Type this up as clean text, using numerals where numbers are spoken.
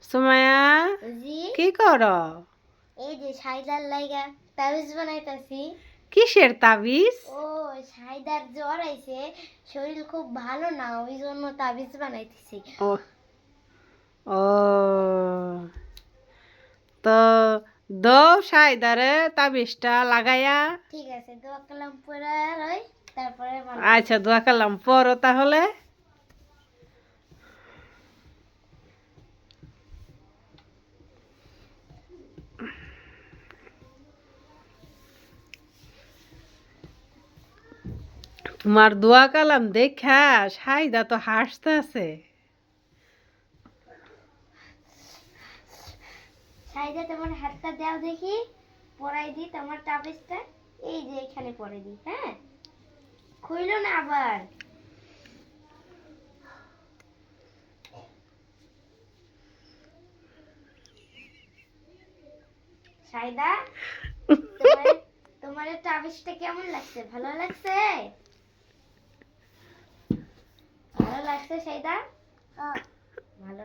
সুমাইয়া জি কি করো? এই যে সাইদার লাইগা তাবিজ বানাইতাছি। কিসের তাবিজ? ও সাইদার জ্বর আইছে, শরীর খুব ভালো না, ওই জন্য তাবিজ বানাইতেছি। ও ও তো দাও সাইদারে তাবিজটা লাগাইয়া। ঠিক আছে, দোয়া কালাম পড়া রই, তারপরে বানাবো। আচ্ছা দোয়া কালাম পড়ো তাহলে। তোমার দোয়া কালাম দেখা সাইদা তো হাসতেছে। সাইদা তোমার হাতটা দাও দেখি, পরাই দি তোমার তাবিজটা। এই যে এখানে পরে দি, হ্যাঁ, খুইলো না আবার। সাইদা, তোমার তোমার তাবিজটা কেমন লাগছে? ভালো লাগছে? ভালো লাগছে সাইদা?